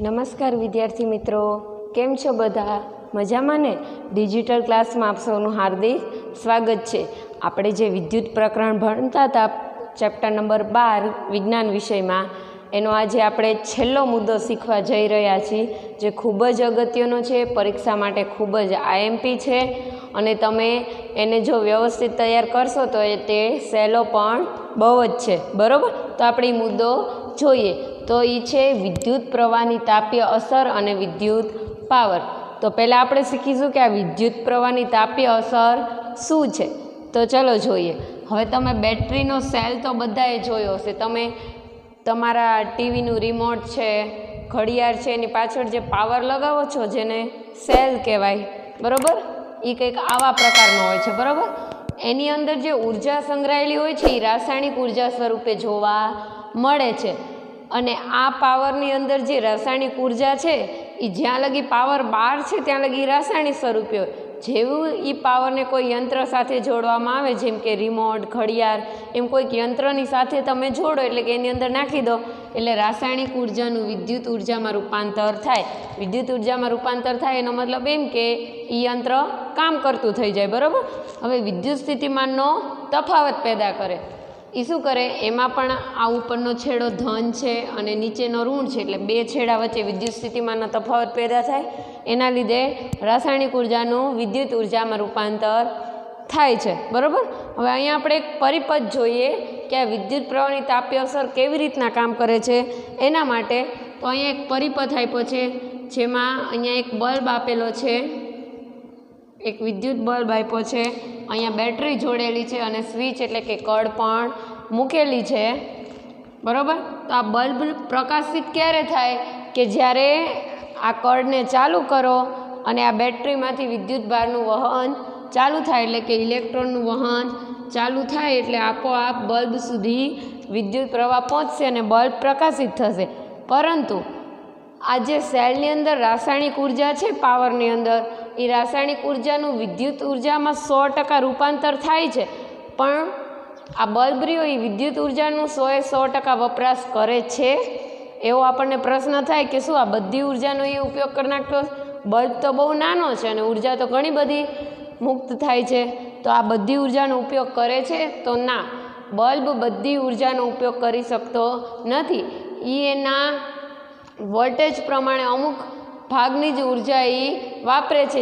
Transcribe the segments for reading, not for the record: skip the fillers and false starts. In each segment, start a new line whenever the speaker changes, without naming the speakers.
નમસ્કાર વિદ્યાર્થી મિત્રો, કેમ છો બધા? મજામાં ને? ડિજિટલ ક્લાસમાં આપ સૌનું હાર્દિક સ્વાગત છે. આપણે જે વિદ્યુત પ્રકરણ ભણતા હતા ચેપ્ટર નંબર 12 વિજ્ઞાન વિષયમાં, એનો આજે આપણે છેલ્લો મુદ્દો શીખવા જઈ રહ્યા છીએ, જે ખૂબ જ અગત્યનો છે, પરીક્ષા માટે ખૂબ જ આઈએમપી છે, અને તમે એને જો વ્યવસ્થિત તૈયાર કરશો તો તે સહેલો પણ બહુ જ છે. બરાબર? તો આપણે એ મુદ્દો જોઈએ. તો એ છે વિદ્યુત પ્રવાહની તાપીય અસર અને વિદ્યુત પાવર. તો પહેલાં આપણે શીખીશું કે આ વિદ્યુત પ્રવાહની તાપીય અસર શું છે. તો ચલો જોઈએ. હવે તમે બેટરીનો સેલ તો બધાએ જોયો હશે. તમે તમારા ટીવીનું રિમોટ છે, ઘડિયાળ છે, એની પાછળ જે પાવર લગાવો છો જેને સેલ કહેવાય, બરાબર, એ કંઈક આવા પ્રકારનો હોય છે. બરાબર? એની અંદર જે ઉર્જા સંગ્રહાયેલી હોય છે એ રાસાયણિક ઉર્જા સ્વરૂપે જોવા મળે છે. અને આ પાવરની અંદર જે રાસાયણિક ઉર્જા છે એ જ્યાં લગી પાવર બહાર છે ત્યાં લગી રાસાયણિક સ્વરૂપે હોય. જેવું એ પાવરને કોઈ યંત્ર સાથે જોડવામાં આવે, જેમ કે રિમોટ, ઘડિયાળ, એમ કોઈક યંત્રની સાથે તમે જોડો, એટલે કે એની અંદર નાખી દો, એટલે રાસાયણિક ઉર્જાનું વિદ્યુત ઉર્જામાં રૂપાંતર થાય. વિદ્યુત ઉર્જામાં રૂપાંતર થાય એનો મતલબ એમ કે એ યંત્ર કામ કરતું થઈ જાય. બરાબર? હવે વિદ્યુત સ્થિતિમાનનો તફાવત પેદા કરે. એ શું કરે? એમાં પણ આ ઉપરનો છેડો ધન છે અને નીચેનો ઋણ છે, એટલે બે છેડા વચ્ચે વિદ્યુત સ્થિતિમાનનો તફાવત પેદા થાય. એના લીધે રાસાયણિક ઉર્જાનું વિદ્યુત ઉર્જામાં રૂપાંતર થાય છે. બરાબર? હવે અહીંયા આપણે એક પરિપથ જોઈએ કે આ વિદ્યુત પ્રવાહની તાપીય અસર કેવી રીતના કામ કરે છે. એના માટે તો અહીંયા એક પરિપથ આપ્યો છે, જેમાં અહીંયા એક બલ્બ આપેલો છે, એક વિદ્યુત બલ્બ આપ્યો છે, અહીંયા બેટરી જોડેલી છે અને સ્વિચ એટલે કે કળ પણ મૂકેલી છે. બરાબર? તો આ બલ્બ પ્રકાશિત ક્યારે થાય? કે જ્યારે આ કળને ચાલુ કરો અને આ બેટરીમાંથી વિદ્યુત ભારનું વહન ચાલુ થાય, એટલે કે ઇલેક્ટ્રોનનું વહન ચાલુ થાય, એટલે આપોઆપ બલ્બ સુધી વિદ્યુત પ્રવાહ પહોંચશે અને બલ્બ પ્રકાશિત થશે. પરંતુ આ જે સેલની અંદર રાસાયણિક ઉર્જા છે પાવરની અંદર, એ રાસાયણિક ઉર્જાનું વિદ્યુત ઉર્જામાં 100% રૂપાંતર થાય છે, પણ આ બલ્બ રહ્યો એ વિદ્યુત ઉર્જાનું 100% વપરાશ કરે છે? એવો આપણને પ્રશ્ન થાય કે શું આ બધી ઉર્જાનો એ ઉપયોગ કરી નાખતો? બલ્બ તો બહુ નાનો છે અને ઉર્જા તો ઘણી બધી મુક્ત થાય છે, તો આ બધી ઉર્જાનો ઉપયોગ કરે છે? તો ના, બલ્બ બધી ઉર્જાનો ઉપયોગ કરી શકતો નથી. એ એના વોલ્ટેજ પ્રમાણે અમુક ભાગની જ ઉર્જા એ વાપરે છે,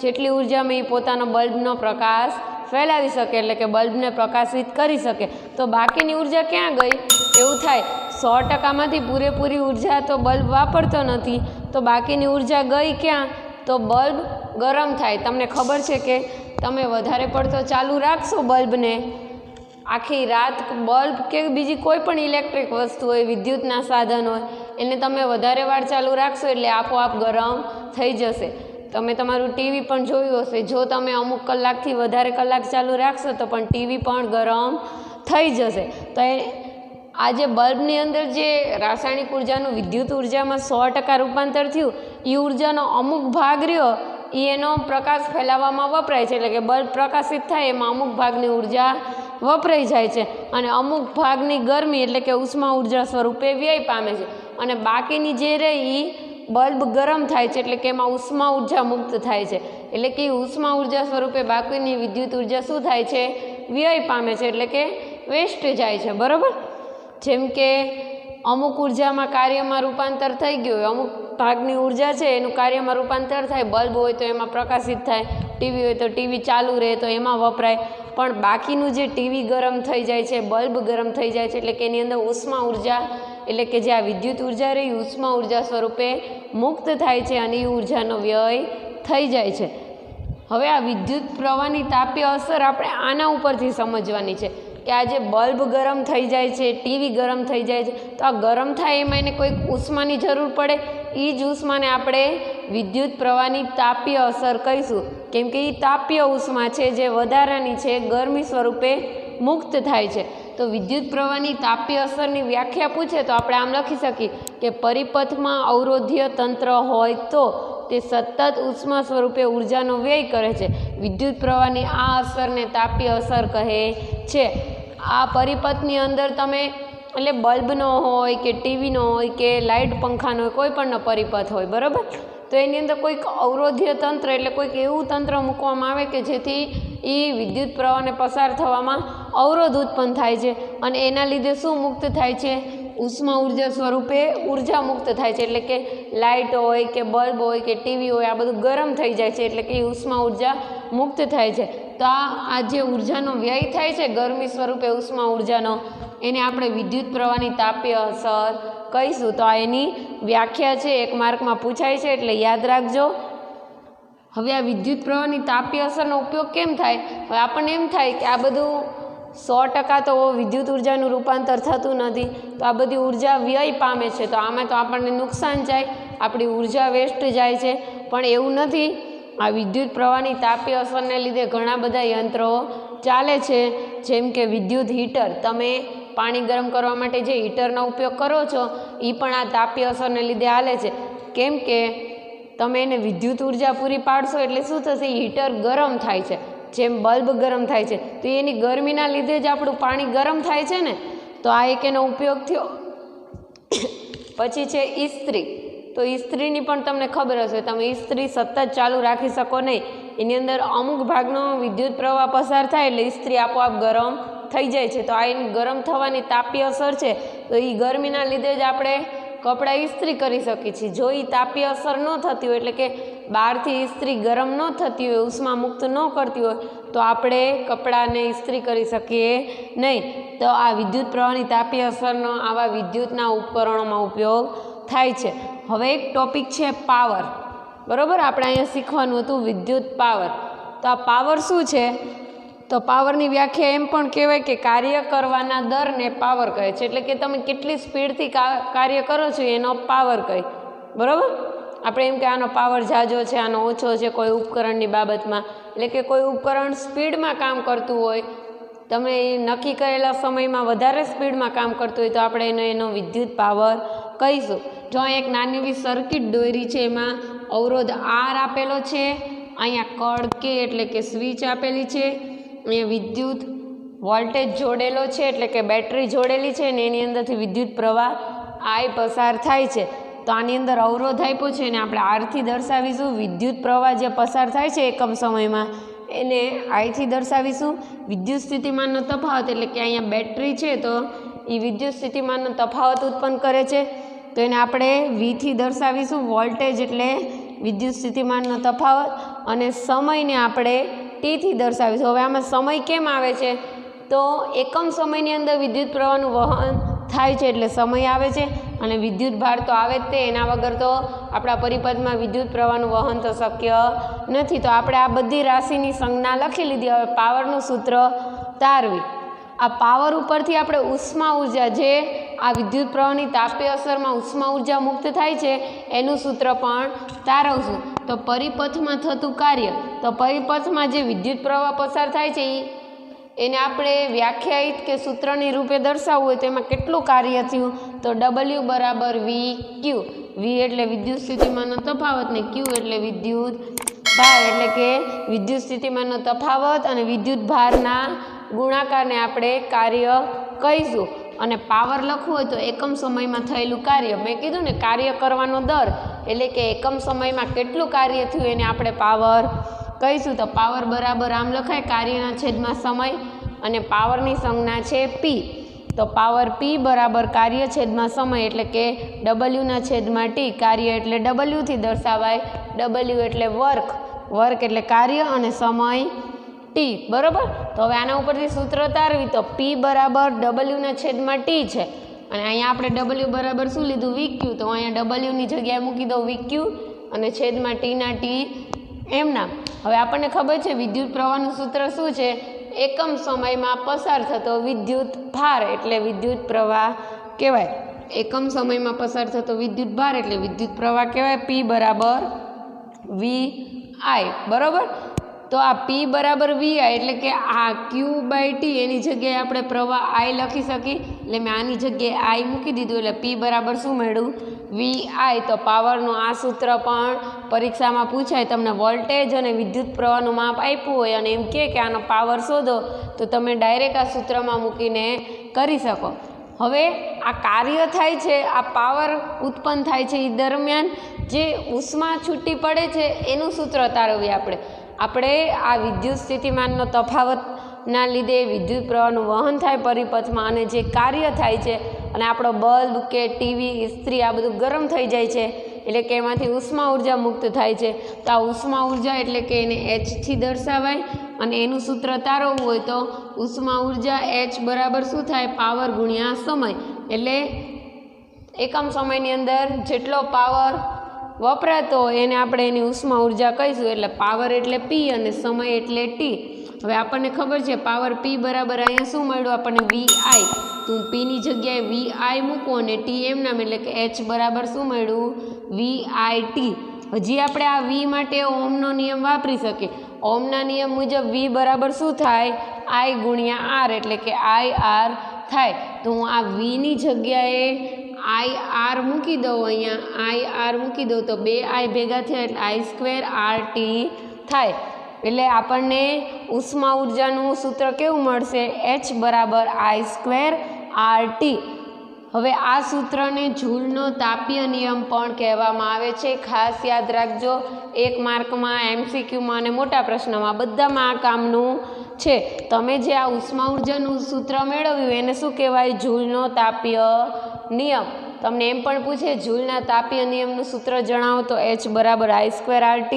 જેટલી ઉર્જામાં એ પોતાનો બલ્બનો પ્રકાશ ફેલાવી શકે, એટલે કે બલ્બને પ્રકાશિત કરી શકે. તો બાકીની ઉર્જા ક્યાં ગઈ? એવું થાય 100%માંથી પૂરેપૂરી ઉર્જા તો બલ્બ વાપરતો નથી, તો બાકીની ઉર્જા ગઈ ક્યાં? તો બલ્બ ગરમ થાય. તમને ખબર છે કે તમે વધારે પડતો ચાલુ રાખશો બલ્બને, આખી રાત બલ્બ કે બીજી કોઈ પણ ઇલેક્ટ્રિક વસ્તુ હોય, વિદ્યુતના સાધન હોય, એને તમે વધારે વાર ચાલુ રાખશો એટલે આપોઆપ ગરમ થઈ જશે. તમે તમારું ટીવી પણ જોયું હશે, જો તમે અમુક કલાકથી વધારે કલાક ચાલુ રાખશો તો પણ ટીવી પણ ગરમ થઈ જશે. તો આ જે બલ્બની અંદર જે રાસાયણિક ઉર્જાનું વિદ્યુત ઉર્જામાં 100% રૂપાંતર થયું, એ ઉર્જાનો અમુક ભાગ રહ્યો એ એનો પ્રકાશ ફેલાવવામાં વપરાય છે, એટલે કે બલ્બ પ્રકાશિત થાય એમાં અમુક ભાગની ઉર્જા વપરાઈ જાય છે, અને અમુક ભાગની ગરમી એટલે કે ઉષ્મા ઉર્જા સ્વરૂપે વ્યય પામે છે, અને બાકીની જે રહી એ બલ્બ ગરમ થાય છે, એટલે કે એમાં ઉષ્મા ઉર્જા મુક્ત થાય છે, એટલે કે ઉષ્મા ઉર્જા સ્વરૂપે બાકીની વિદ્યુત ઉર્જા શું થાય છે? વ્યય પામે છે, એટલે કે વેસ્ટ જાય છે. બરાબર? જેમ કે અમુક ઉર્જામાં કાર્યમાં રૂપાંતર થઈ ગયું હોય, અમુક ભાગની ઉર્જા છે એનું કાર્યમાં રૂપાંતર થાય, બલ્બ હોય તો એમાં પ્રકાશિત થાય, ટીવી હોય તો ટીવી ચાલુ રહે તો એમાં વપરાય, પણ બાકીનું જે ટીવી ગરમ થઈ જાય છે, બલ્બ ગરમ થઈ જાય છે, એટલે કે એની અંદર ઉષ્મા ઉર્જા એટલે કે જે આ વિદ્યુત ઉર્જા રહી ઉષ્મા ઉર્જા સ્વરૂપે મુક્ત થાય છે અને એ ઉર્જાનો વ્યય થઈ જાય છે. હવે આ વિદ્યુત પ્રવાહની તાપીય અસર આપણે આના ઉપરથી સમજવાની છે કે આ જે બલ્બ ગરમ થઈ જાય છે, ટીવી ગરમ થઈ જાય છે, તો આ ગરમ થાય એમાં એને કોઈક ઉષ્માની જરૂર પડે. એ જ ઉષ્માને આપણે વિદ્યુત પ્રવાહની તાપીય અસર કહીશું, કેમ કે એ તાપીય ઉષ્મા છે જે વધારાની છે, ગરમી સ્વરૂપે મુક્ત થાય છે. તો વિદ્યુત પ્રવાહની તાપીય અસરની વ્યાખ્યા પૂછે તો આપણે આમ લખી શકીએ કે પરિપથમાં અવરોધ્ય તંત્ર હોય તો તે સતત ઉષ્મા સ્વરૂપે ઉર્જાનો વ્યય કરે છે. વિદ્યુત પ્રવાહની આ અસરને તાપીય અસર કહે છે. આ પરિપથની અંદર તમે એટલે બલ્બનો હોય કે ટીવીનો હોય કે લાઇટ પંખાનો હોય, કોઈ પણનો પરિપથ હોય, બરાબર. તો એની અંદર કોઈક અવરોધીય તંત્ર એટલે કોઈક એવું તંત્ર મૂકવામાં આવે કે જેથી એ વિદ્યુત પ્રવાહને પસાર થવામાં અવરોધ ઉત્પન્ન થાય છે અને એના લીધે શું મુક્ત થાય છે? ઉષ્મા ઉર્જા સ્વરૂપે ઉર્જા મુક્ત થાય છે. એટલે કે લાઇટ હોય કે બલ્બ હોય કે ટીવી હોય, આ બધું ગરમ થઈ જાય છે, એટલે કે ઉષ્મા ઉર્જા મુક્ત થાય છે. તો આ જે ઉર્જાનો વ્યય થાય છે ગરમી સ્વરૂપે ઉષ્મા ઉર્જાનો, એને આપણે વિદ્યુત પ્રવાહની તાપીય અસર કહીશું. તો આ એની વ્યાખ્યા છે, એક માર્કમાં પૂછાય છે, એટલે યાદ રાખજો. હવે આ વિદ્યુત પ્રવાહની તાપીય અસરનો ઉપયોગ કેમ થાય? હવે આપણને એમ થાય કે આ બધું 100% તો વિદ્યુત ઉર્જાનું રૂપાંતર થતું નથી, તો આ બધી ઉર્જા વ્યય પામે છે, તો આમાં તો આપણને નુકસાન જાય, આપણી ઉર્જા વેસ્ટ જાય છે. પણ એવું નથી. આ વિદ્યુત પ્રવાહની તાપીય અસરને લીધે ઘણા બધા યંત્રો ચાલે છે, જેમ કે વિદ્યુત હીટર. તમે પાણી ગરમ કરવા માટે જે હીટરનો ઉપયોગ કરો છો એ પણ આ તાપીય અસરને લીધે હાલે છે. કેમ કે તમે એને વિદ્યુત ઉર્જા પૂરી પાડશો એટલે શું થશે? હીટર ગરમ થાય છે, જેમ બલ્બ ગરમ થાય છે, તો એની ગરમીના લીધે જ આપણું પાણી ગરમ થાય છે ને. તો આ એક એનો ઉપયોગ થયો. પછી છે ઇસ્ત્રી. તો ઇસ્ત્રીની પણ તમને ખબર હશે, તમે ઇસ્ત્રી સતત ચાલુ રાખી શકો નહીં, એની અંદર અમુક ભાગનો વિદ્યુત પ્રવાહ પસાર થાય એટલે ઇસ્ત્રી આપોઆપ ગરમ થઈ જાય છે. તો આ એની ગરમ થવાની તાપીય અસર છે, તો એ ગરમીના લીધે જ આપણે કપડાં ઇસ્ત્રી કરી શકીએ છીએ. જો એ તાપીય અસર ન થતી હોય, એટલે કે બહારથી ઇસ્ત્રી ગરમ ન થતી હોય, ઉષ્મા મુક્ત ન કરતી હોય, તો આપણે કપડાને ઇસ્ત્રી કરી શકીએ નહીં. તો આ વિદ્યુત પ્રવાહની તાપીય અસરનો આવા વિદ્યુતના ઉપકરણોમાં ઉપયોગ થાય છે. હવે એક ટોપિક છે પાવર, બરાબર. આપણે અહીંયા શીખવાનું હતું વિદ્યુત પાવર. તો આ પાવર શું છે? તો પાવરની વ્યાખ્યા એમ પણ કહેવાય કે કાર્ય કરવાના દરને પાવર કહે છે. એટલે કે તમે કેટલી સ્પીડથી કાર્ય કરો છો એનો પાવર કહે, બરાબર. આપણે એમ કે આનો પાવર ઝાઝો છે, આનો ઓછો છે કોઈ ઉપકરણની બાબતમાં. એટલે કે કોઈ ઉપકરણ સ્પીડમાં કામ કરતું હોય, તમે નક્કી કરેલા સમયમાં વધારે સ્પીડમાં કામ કરતું હોય, તો આપણે એનો વિદ્યુત પાવર કહીશું. જો એક નાની એવી સર્કિટ દોરી છે, એમાં અવરોધ આર આપેલો છે, અહીંયા કળ કે એટલે કે સ્વિચ આપેલી છે, અહીંયા વિદ્યુત વોલ્ટેજ જોડેલો છે એટલે કે બેટરી જોડેલી છે, ને એની અંદરથી વિદ્યુત પ્રવાહ આઈ પસાર થાય છે. તો આની અંદર અવરોધ આપ્યો છે ને આપણે આરથી દર્શાવીશું. વિદ્યુત પ્રવાહ જે પસાર થાય છે એકમ સમયમાં એને આઈથી દર્શાવીશું. વિદ્યુત સ્થિતિમાનનો તફાવત એટલે કે અહીંયા બેટરી છે, તો એ વિદ્યુત સ્થિતિમાનનો તફાવત ઉત્પન્ન કરે છે, તો એને આપણે વીથી દર્શાવીશું. વોલ્ટેજ એટલે વિદ્યુત સ્થિતિમાનનો તફાવત, અને સમયને આપણે ટીથી દર્શાવીશું. હવે આમાં સમય કેમ આવે છે? તો એકમ સમયની અંદર વિદ્યુત પ્રવાહનું વહન થાય છે એટલે સમય આવે છે, અને વિદ્યુત ભાર તો આવે જ તે, એના વગર તો આપણા પરિપથમાં વિદ્યુત પ્રવાહનું વહન તો શક્ય નથી. તો આપણે આ બધી રાશિની સંજ્ઞા લખી લીધી. હવે પાવરનું સૂત્ર તારવી. આ પાવર ઉપરથી આપણે ઉષ્મા ઉર્જા, જે આ વિદ્યુત પ્રવાહની તાપીય અસરમાં ઉષ્મા ઉર્જા મુક્ત થાય છે, એનું સૂત્ર પણ તારવશું. તો પરિપથમાં થતું કાર્ય, તો પરિપથમાં જે વિદ્યુત પ્રવાહ પસાર થાય છે એને આપણે વ્યાખ્યાયિત કે સૂત્રની રૂપે દર્શાવવું હોય તો એમાં કેટલું કાર્ય થયું? તો W બરાબર VQ. V એટલે વિદ્યુત સ્થિતિમાનનો તફાવત, ને Q એટલે વિદ્યુત ભાર, એટલે કે વિદ્યુત સ્થિતિમાનનો તફાવત અને વિદ્યુત ભારના ગુણાકારને આપણે કાર્ય કહીશું. અને પાવર લખવું હોય તો એકમ સમયમાં થયેલું કાર્ય. મેં કીધું ને કાર્ય કરવાનો દર, એટલે કે એકમ સમયમાં કેટલું કાર્ય થયું એને આપણે પાવર કહીશું. તો પાવર બરાબર આમ લખાય, કાર્યના છેદમાં સમય, અને પાવરની સંજ્ઞા છે P. તો પાવર P બરાબર કાર્ય છેદમાં સમય, એટલે કે W ના છેદમાં T. કાર્ય એટલે W થી દર્શાવાય, W એટલે વર્ક, વર્ક એટલે કાર્ય, અને સમય T, બરાબર. તો હવે આના ઉપરથી સૂત્ર તારવી. તો P બરાબર W ના છેદમાં T છે, અને અહીંયા આપણે W બરાબર શું લીધું? VQ. તો અહીંયા Wની જગ્યાએ મૂકી દો VQ, અને છેદમાં T T એમના. હવે આપણને ખબર છે વિદ્યુત પ્રવાહનું સૂત્ર શું છે? એકમ સમયમાં પસાર થતો વિદ્યુત ભાર એટલે વિદ્યુત પ્રવાહ કહેવાય. એકમ સમયમાં પસાર થતો વિદ્યુત ભાર એટલે વિદ્યુત પ્રવાહ કહેવાય. P બરાબર VI, બરાબર. તો આ P બરાબર VI એટલે કે આ Q/T એની જગ્યાએ આપણે પ્રવાહ I લખી શકીએ, એટલે મેં આની જગ્યાએ I મૂકી દીધું, એટલે P બરાબર શું મળ્યું? VI. તો પાવરનું આ સૂત્ર પણ પરીક્ષામાં પૂછાય. તમને વોલ્ટેજ અને વિદ્યુત પ્રવાહનું માપ આપ્યું હોય અને એમ કે આનો પાવર શોધો, તો તમે ડાયરેક્ટ આ સૂત્રમાં મૂકીને કરી શકો. હવે આ કાર્ય થાય છે, આ પાવર ઉત્પન્ન થાય છે, એ દરમિયાન જે ઉષ્મા છૂટી પડે છે એનું સૂત્ર તારવીએ આપણે આ વિદ્યુત સ્થિતિમાનનો તફાવતના લીધે વિદ્યુત પ્રવાહનું વહન થાય પરિપથમાં અને જે કાર્ય થાય છે અને આપણો બલ્બ કે ટીવી ઇસ્ત્રી આ બધું ગરમ થઈ જાય છે એટલે કે એમાંથી ઉષ્મા ઉર્જા મુક્ત થાય છે. તો આ ઉષ્મા ઉર્જા એટલે કે એને Hથી દર્શાવાય અને એનું સૂત્ર તારવવું હોય તો ઉષ્મા ઉર્જા H બરાબર શું થાય? પાવર ગુણ્યા સમય. એટલે એકમ સમયની અંદર જેટલો પાવર વપરાતો હોય એને આપણે એની ઉષ્મા ઉર્જા કહીશું. એટલે પાવર એટલે P અને સમય એટલે T. હવે આપણને ખબર છે પાવર P બરાબર અહીંયા શું મળ્યું આપણને? VI. તો હું Pની જગ્યાએ VI મૂકું અને T એમ નામ એટલે કે H બરાબર શું મળ્યું? VIT. હજી આપણે આ V માટે ઓહમનો નિયમ વાપરી શકીએ. ઓહમના નિયમ મુજબ V બરાબર શું થાય? I ગુણ્યા R એટલે કે IR થાય. તો હું આ Vની જગ્યાએ IR મૂકી દઉં, અહીંયા IR મૂકી દઉં તો 2I ભેગા થયા એટલે I2RT થાય. એટલે આપણને ઉષ્મા ઉર્જાનું સૂત્ર કેવું મળશે? H બરાબર I2RT. હવે આ સૂત્રને જૂલનો તાપીય નિયમ પણ કહેવામાં આવે છે. ખાસ યાદ રાખજો, 1 માર્કમાં, MCQમાં અને મોટા પ્રશ્નમાં બધામાં આ કામનું છે. તમે જે આ ઉષ્મા ઉર્જાનું સૂત્ર મેળવ્યું એને શું કહેવાય? જૂલનો તાપીય નિયમ. તમને એમ પણ પૂછે જૂલના તાપીય નિયમનું સૂત્ર જણાવો તો H બરાબર I2RT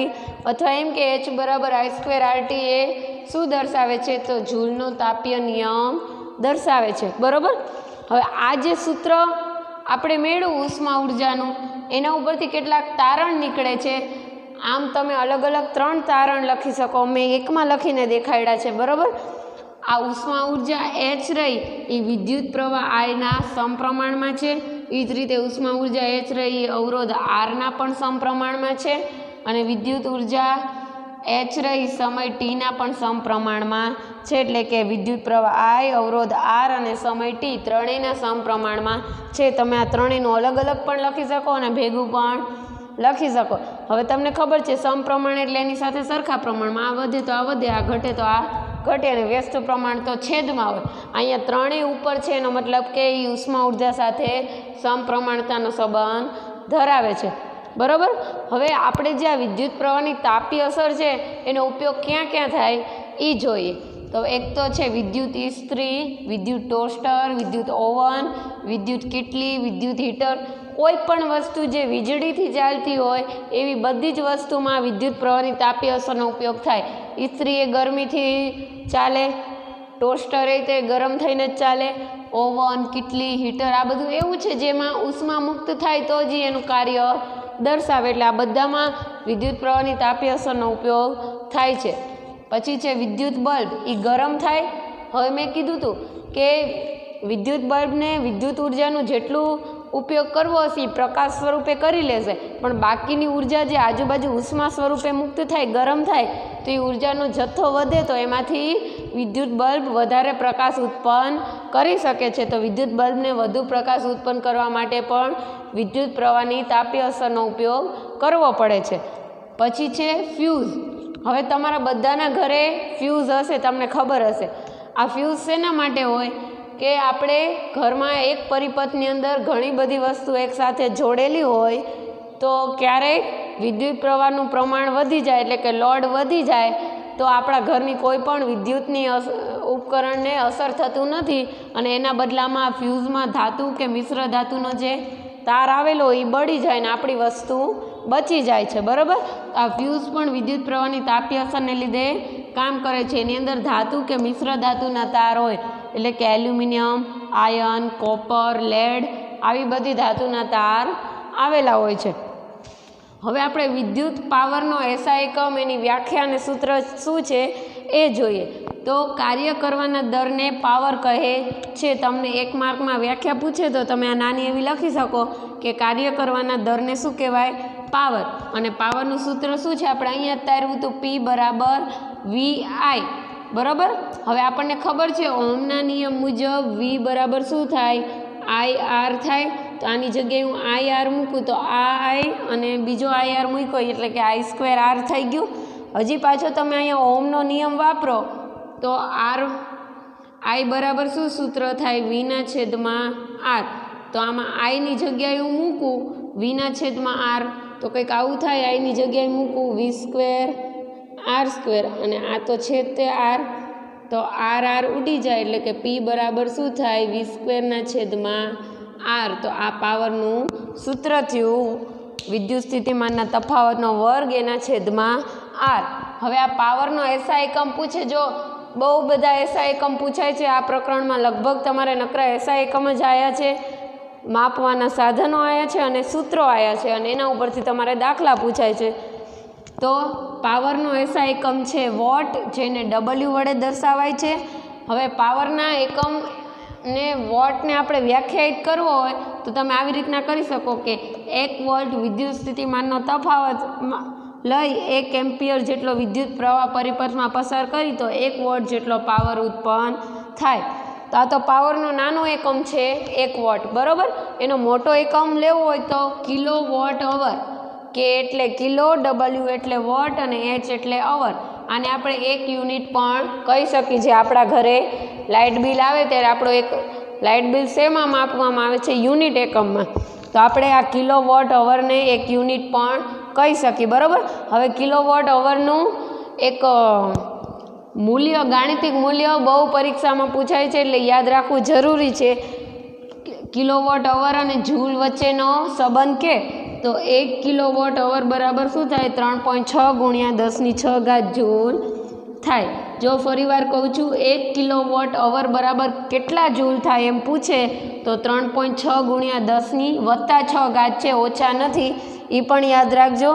અથવા એમ કે H બરાબર I2RT એ શું દર્શાવે છે? તો જૂલનો તાપીય નિયમ દર્શાવે છે. બરાબર. હવે આ જે સૂત્ર આપણે મેળવ્યું ઉષ્મા ઉર્જાનું એના ઉપરથી કેટલાક તારણ નીકળે છે. આમ તમે અલગ અલગ 3 તારણ લખી શકો. મેં એકમાં લખીને દેખાડ્યા છે. બરાબર. આ ઉષ્મા ઉર્જા H રહી એ વિદ્યુત પ્રવાહ Iના સમપ્રમાણમાં છે. એ જ રીતે ઉષ્મા ઉર્જા H રહી એ અવરોધ Rના પણ સમપ્રમાણમાં છે અને વિદ્યુત ઉર્જા H રહી સમય Tના પણ સમપ્રમાણમાં છે. એટલે કે વિદ્યુત પ્રવાહ I, અવરોધ R અને સમય T ત્રણેયના સમપ્રમાણમાં છે. તમે આ ત્રણેયનું અલગ અલગ પણ લખી શકો અને ભેગું પણ લખી શકો. હવે તમને ખબર છે સમપ્રમાણ એટલે એની સાથે સરખા પ્રમાણમાં, આ વધે તો આ વધે, આ ઘટે તો આ ઘટે અને વ્યસ્ત પ્રમાણ તો છેદમાં હોય. અહીંયા ત્રણેય ઉપર છે એનો મતલબ કે એ ઉષ્મા ઉર્જા સાથે સમપ્રમાણતાનો સંબંધ ધરાવે છે. બરાબર. હવે આપણે જે આ વિદ્યુત પ્રવાહની તાપીય અસર છે એનો ઉપયોગ ક્યાં ક્યાં થાય એ જોઈએ. તો એક તો છે વિદ્યુત ઇસ્ત્રી, વિદ્યુત ટોસ્ટર, વિદ્યુત ઓવન, વિદ્યુત કીટલી, વિદ્યુત હીટર. કોઈ પણ વસ્તુ જે વીજળીથી ચાલતી હોય એવી બધી જ વસ્તુમાં વિદ્યુત પ્રવાહની તાપીય અસરનો ઉપયોગ થાય. ઇસ્ત્રી એ ગરમીથી ચાલે, ટોસ્ટર એ તે ગરમ થઈને જ ચાલે, ઓવન, કીટલી, હીટર આ બધું એવું છે જેમાં ઉષ્મા મુક્ત થાય તો જ એનું કાર્ય દર્શાવે. એટલે આ બધામાં વિદ્યુત પ્રવાહની તાપીય અસરનો ઉપયોગ થાય છે. પછી છે વિદ્યુત બલ્બ, એ ગરમ થાય. હવે મેં કીધું હતું કે વિદ્યુત બલ્બને વિદ્યુત ઉર્જાનું જેટલું ઉપયોગ કરવો હશે એ પ્રકાશ સ્વરૂપે કરી લેશે, પણ બાકીની ઉર્જા જે આજુબાજુ ઉષ્મા સ્વરૂપે મુક્ત થાય, ગરમ થાય તો એ ઉર્જાનો જથ્થો વધે તો એમાંથી વિદ્યુત બલ્બ વધારે પ્રકાશ ઉત્પન્ન કરી શકે છે. તો વિદ્યુત બલ્બને વધુ પ્રકાશ ઉત્પન્ન કરવા માટે પણ વિદ્યુત પ્રવાહની તાપીય અસરનો ઉપયોગ કરવો પડે છે. પછી છે ફ્યુઝ. હવે તમારા બધાના ઘરે ફ્યુઝ હશે, તમને ખબર હશે. આ ફ્યુઝ શેના માટે હોય કે આપણે ઘરમાં એક પરિપથની અંદર ઘણી બધી વસ્તુ એકસાથે જોડેલી હોય તો ક્યારેક વિદ્યુત પ્રવાહનું પ્રમાણ વધી જાય એટલે કે લોડ વધી જાય તો આપણા ઘરની કોઈ પણ વિદ્યુતની ઉપકરણને અસર થતું નથી અને એના બદલામાં ફ્યુઝમાં ધાતુ કે મિશ્ર ધાતુનો જે તાર આવેલો એ બળી જાય ને આપણી વસ્તુ બચી જાય છે. બરાબર. આ ફ્યુઝ પણ વિદ્યુત પ્રવાહની તાપીય અસરને લીધે કામ કરે છે. એની અંદર ધાતુ કે મિશ્ર ધાતુના તાર હોય એટલે કે એલ્યુમિનિયમ, આયર્ન, કોપર, લેડ આવી બધી ધાતુના તાર આવેલા હોય છે. હવે આપણે વિદ્યુત પાવરનો SI એકમ, એની વ્યાખ્યા અને સૂત્ર શું છે એ જોઈએ. તો કાર્ય કરવાના દરને પાવર કહે છે. તમને 1 માર્કમાં વ્યાખ્યા પૂછે તો તમે આ નાની એવી લખી શકો કે કાર્ય કરવાના દરને શું કહેવાય? પાવર. અને પાવરનું સૂત્ર શું છે? આપણે અહીંયા તાર્યું તો P બરાબર VI. બરાબર. હવે આપણને ખબર છે ઓહમના નિયમ મુજબ V બરાબર શું થાય? IR થાય. તો આની જગ્યાએ હું IR મૂકું તો આ I અને બીજો IR મૂક્યો એટલે કે I2R થઈ ગયું. હજી પાછો તમે અહીંયા ઓહમનો નિયમ વાપરો તો આઈ બરાબર શું સૂત્ર થાય? વીના છેદમાં આર. તો આમાં આઈની જગ્યાએ હું મૂકું વીના છેદમાં આર તો કંઈક આવું થાય. આઈની જગ્યાએ મૂકું વી સ્ક્વેર આર સ્ક્વેર અને આ તો છે તે આર, તો આર આર ઉડી જાય એટલે કે પી બરાબર શું થાય? વી સ્ક્વેરના છેદમાં આર. તો આ પાવરનું સૂત્ર થયું વિદ્યુત સ્થિતિમાનના તફાવતનો વર્ગ એના છેદમાં આર. હવે આ પાવરનો એસઆઈ એકમ પૂછે. જો બહુ બધા એસઆઈ એકમ પૂછાય છે આ પ્રકરણમાં, લગભગ તમારે નકરા એસઆઈ એકમ જ આવ્યા છે, માપવાના સાધનો આવ્યા છે અને સૂત્રો આવ્યા છે અને એના ઉપરથી તમારે દાખલા પૂછાય છે. તો પાવરનો એસઆઈ એકમ છે વોટ, જેને ડબલ્યુ વડે દર્શાવાય છે. હવે પાવરના એકમને વોટને આપણે વ્યાખ્યાયિત કરવો હોય તો તમે આવી રીતના કરી શકો કે 1 વોલ્ટ વિદ્યુત સ્થિતિમાનનો તફાવત લઈ 1 એમ્પિયર જેટલો વિદ્યુત પ્રવાહ પરિપથમાં પસાર કરી તો 1 વોટ જેટલો પાવર ઉત્પન્ન થાય. તો આ તો પાવરનો નાનો એકમ છે 1 વોટ, બરાબર. એનો મોટો એકમ લેવો હોય તો કિલો વોટ અવર. કે એટલે કિલો, ડબલ્યુ એટલે વોટ અને એચ એટલે અવર. આને આપણે 1 યુનિટ પણ કહી શકીએ. જે આપણા ઘરે લાઇટ બિલ આવે ત્યારે આપણો એક લાઇટ બિલ શેમાં માપવામાં આવે છે? યુનિટ એકમમાં. તો આપણે આ કિલો વોટ અવરને 1 યુનિટ પણ કહી શકીએ, બરાબર. હવે કિલો વોટ અવરનું એક મૂલ્ય, ગાણિતિક મૂલ્ય બહુ પરીક્ષામાં પૂછાય છે એટલે યાદ રાખવું જરૂરી છે. કિલોવોટ અવર અને જૂલ વચ્ચેનો સંબંધ કે તો 1 કિલોવોટ અવર બરાબર શું થાય? 3.6 ગુણ્યા 10⁶ જૂલ થાય. જો ફરીવાર કહું છું 1 કિલોવોટ અવર બરાબર કેટલા જૂલ થાય એમ પૂછે તો 3.6 ગુણ્યા 10⁻6 છે, ઓછા નથી, એ પણ યાદ રાખજો.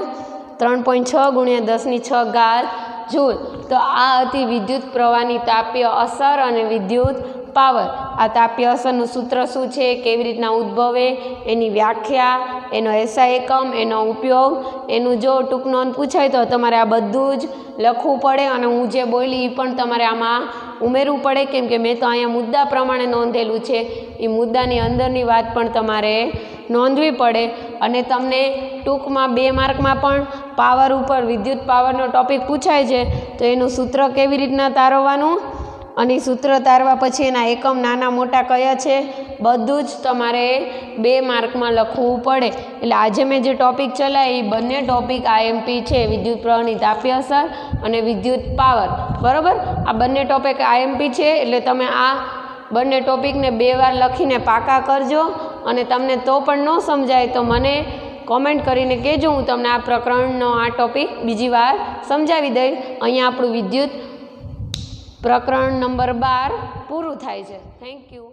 3.6 ગુણ્યા 10⁶ જૂલ. તો આ હતી વિદ્યુત પ્રવાહની તાપીય અસર અને વિદ્યુત પાવર. આ તાપીય અસરનું સૂત્ર શું છે, કેવી રીતના ઉદ્ભવે, એની વ્યાખ્યા, એનો એસઆઈ એકમ, એનો ઉપયોગ, એનું જો ટૂંક નોંધ પૂછાય તો તમારે આ બધું જ લખવું પડે અને હું જે બોલી એ પણ તમારે આમાં ઉમેરવું પડે, કેમ કે મેં તો અહીંયા મુદ્દા પ્રમાણે નોંધેલું છે. એ મુદ્દાની અંદરની વાત પણ તમારે નોંધવી પડે. અને તમને ટૂંકમાં 2 માર્કમાં પણ પાવર ઉપર વિદ્યુત પાવરનો ટોપિક પૂછાય છે તો એનું સૂત્ર કેવી રીતના તારવવાનું અને સૂત્ર તારવા પછી એના એકમ નાના મોટા કયા છે બધું જ તમારે 2 માર્કમાં લખવું પડે. એટલે આજે મેં જે ટોપિક ચલાવ્યા એ બંને ટોપિક આઈએમપી છે, વિદ્યુત પ્રવાહની તાપીય અસર અને વિદ્યુત પાવર, બરાબર. આ બંને ટોપિક આઈએમપી છે એટલે તમે આ બંને ટોપિકને 2 વાર લખીને પાકા કરજો. અને તમને તો પણ ન સમજાય તો મને કોમેન્ટ કરીને કહેજો, હું તમને આ પ્રકરણનો આ ટોપિક બીજી વાર સમજાવી દઈશ. અહીંયા આપણું વિદ્યુત પ્રકરણ નંબર 12 પૂરું થાય છે. Thank you.